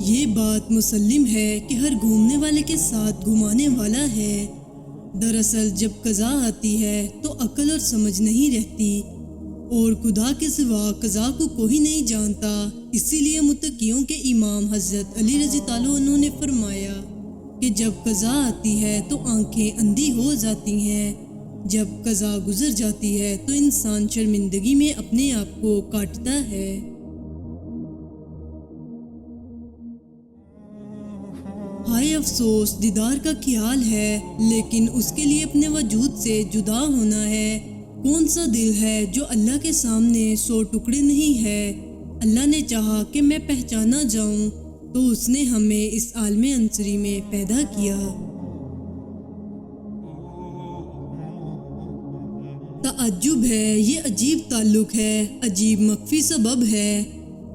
یہ بات مسلم ہے کہ ہر گھومنے والے کے ساتھ گھمانے والا ہے۔ دراصل جب قضا آتی ہے تو عقل اور سمجھ نہیں رہتی، اور خدا کے سوا قضا کو کوئی نہیں جانتا۔ اسی لیے متقیوں کے امام حضرت علی رضی اللہ عنہ نے فرمایا کہ جب قضا آتی ہے تو آنکھیں اندھی ہو جاتی ہیں، جب قضا گزر جاتی ہے تو انسان شرمندگی میں اپنے آپ کو کاٹتا ہے۔ ہائے افسوس دیدار کا خیال ہے، لیکن اس کے لیے اپنے وجود سے جدا ہونا ہے۔ کون سا دل ہے جو اللہ کے سامنے 100 ٹکڑے نہیں ہے؟ اللہ نے چاہا کہ میں پہچانا جاؤں تو اس نے ہمیں اس عالم عنصری میں پیدا کیا۔ تعجب ہے، یہ عجیب تعلق ہے، عجیب مخفی سبب ہے۔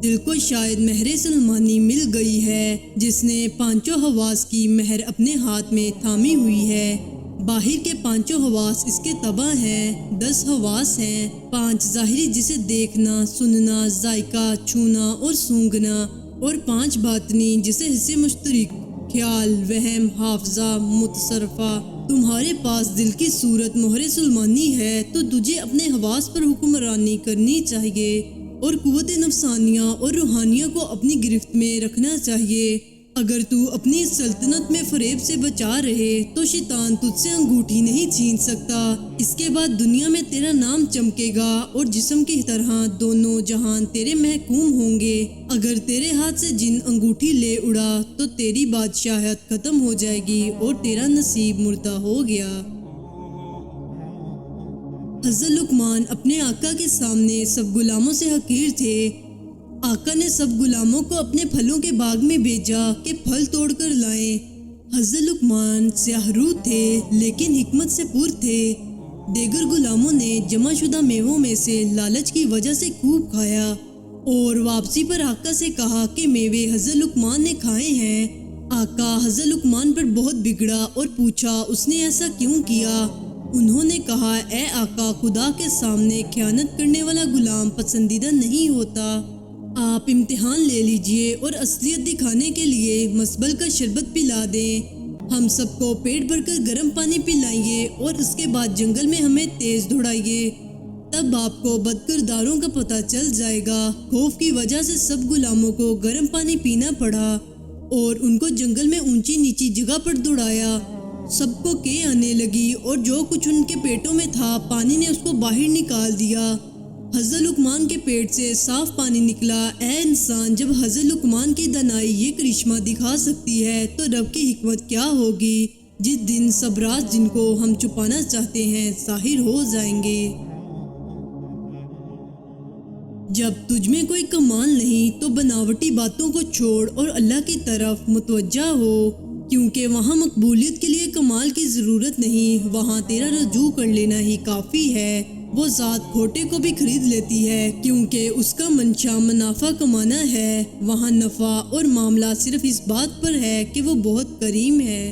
دل کو شاید مہر سلمانی مل گئی ہے، جس نے پانچوں حواس کی مہر اپنے ہاتھ میں تھامی ہوئی ہے۔ باہر کے پانچوں حواس اس کے تبع ہیں۔ 10 حواس ہیں، 5 ظاہری جسے دیکھنا، سننا، ذائقہ، چھونا اور سونگھنا، اور 5 باطنی جسے حصے مشترک، خیال، وہم، حافظہ، متصرفہ۔ تمہارے پاس دل کی صورت مہر سلمانی ہے تو تجھے اپنے حواس پر حکمرانی کرنی چاہیے اور قوت نفسانیہ اور روحانیہ کو اپنی گرفت میں رکھنا چاہیے۔ اگر تو اپنی سلطنت میں فریب سے بچا رہے تو شیطان تجھ سے انگوٹھی نہیں چھین سکتا۔ اس کے بعد دنیا میں تیرا نام چمکے گا اور جسم کی طرح دونوں جہان تیرے محکوم ہوں گے۔ اگر تیرے ہاتھ سے جن انگوٹھی لے اڑا تو تیری بادشاہت ختم ہو جائے گی اور تیرا نصیب مردہ ہو گیا۔ حضرت لقمان اپنے آقا کے سامنے سب غلاموں سے حقیر تھے۔ آقا نے سب غلاموں کو اپنے پھلوں کے باغ میں بھیجا کہ پھل توڑ کر لائیں۔ حضرت لقمان سیاہ رو تھے لیکن حکمت سے پر تھے۔ دیگر غلاموں نے جمع شدہ میووں میں سے لالچ کی وجہ سے خوب کھایا اور واپسی پر آقا سے کہا کہ میوے حضرت لقمان نے کھائے ہیں۔ آقا حضرت لقمان پر بہت بگڑا اور پوچھا اس نے ایسا کیوں کیا؟ انہوں نے کہا اے آقا، خدا کے سامنے خیانت کرنے والا غلام پسندیدہ نہیں ہوتا۔ آپ امتحان لے لیجئے اور اصلیت دکھانے کے لیے مسبل کا شربت پلا دیں۔ ہم سب کو پیٹ بھر کر گرم پانی پلائیے اور اس کے بعد جنگل میں ہمیں تیز دوڑائیے، تب آپ کو بد کرداروں کا پتہ چل جائے گا۔ خوف کی وجہ سے سب غلاموں کو گرم پانی پینا پڑا اور ان کو جنگل میں اونچی نیچی جگہ پر دوڑایا۔ سب کو کے آنے لگی اور جو کچھ ان کے پیٹوں میں تھا پانی نے اس کو باہر نکال دیا۔ حضرت لقمان کے پیٹ سے صاف پانی نکلا۔ اے انسان، جب حضرت لقمان کی دانائی یہ کرشمہ دکھا سکتی ہے تو رب کی حکمت کیا ہوگی، جس دن سب راز جن کو ہم چھپانا چاہتے ہیں ظاہر ہو جائیں گے۔ جب تجھ میں کوئی کمال نہیں تو بناوٹی باتوں کو چھوڑ اور اللہ کی طرف متوجہ ہو، کیونکہ وہاں مقبولیت کے لیے کمال کی ضرورت نہیں، وہاں تیرا رجوع کر لینا ہی کافی ہے۔ وہ ذات کھوٹے کو بھی خرید لیتی ہے کیونکہ اس کا منشا منافع کمانا ہے۔ وہاں نفع اور معاملہ صرف اس بات پر ہے کہ وہ بہت کریم ہے۔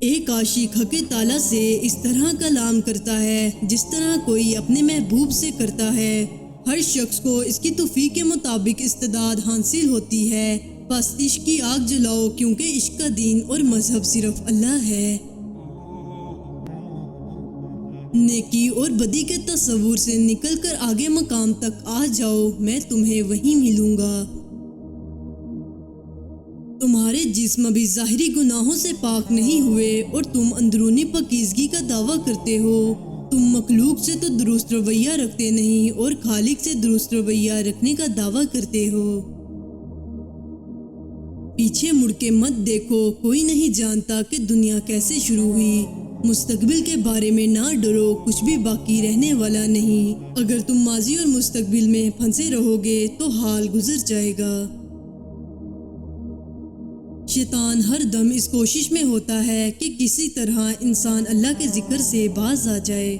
ایک عاشق حق تعالیٰ سے اس طرح کلام کرتا ہے جس طرح کوئی اپنے محبوب سے کرتا ہے۔ ہر شخص کو اس کی توفیق کے مطابق استعداد حاصل ہوتی ہے، بس عشق کی آگ جلاؤ، کیونکہ عشق کا دین اور مذہب صرف اللہ ہے۔ نیکی اور بدی کے تصور سے نکل کر آگے مقام تک آ جاؤ، میں تمہیں وہیں ملوں گا۔ تمہارے جسم ابھی ظاہری گناہوں سے پاک نہیں ہوئے اور تم اندرونی پاکیزگی کا دعویٰ کرتے ہو۔ تم مخلوق سے تو درست رویہ رکھتے نہیں اور خالق سے درست رویہ رکھنے کا دعویٰ کرتے ہو۔ پیچھے مڑ کے مت دیکھو، کوئی نہیں جانتا کہ دنیا کیسے شروع ہوئی۔ مستقبل کے بارے میں نہ ڈرو، کچھ بھی باقی رہنے والا نہیں۔ اگر تم ماضی اور مستقبل میں پھنسے رہو گے تو حال گزر جائے گا۔ شیطان ہر دم اس کوشش میں ہوتا ہے کہ کسی طرح انسان اللہ کے ذکر سے باز آ جائے۔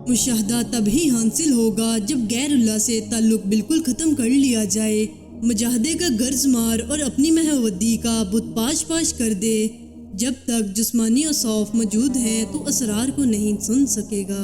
مشاہدہ تب ہی حاصل ہوگا جب غیر اللہ سے تعلق بالکل ختم کر لیا جائے۔ مجاہدے کا غرض مار اور اپنی محودی کا بت پاش کر دے۔ جب تک جسمانی اوصاف موجود ہیں تو اسرار کو نہیں سن سکے گا۔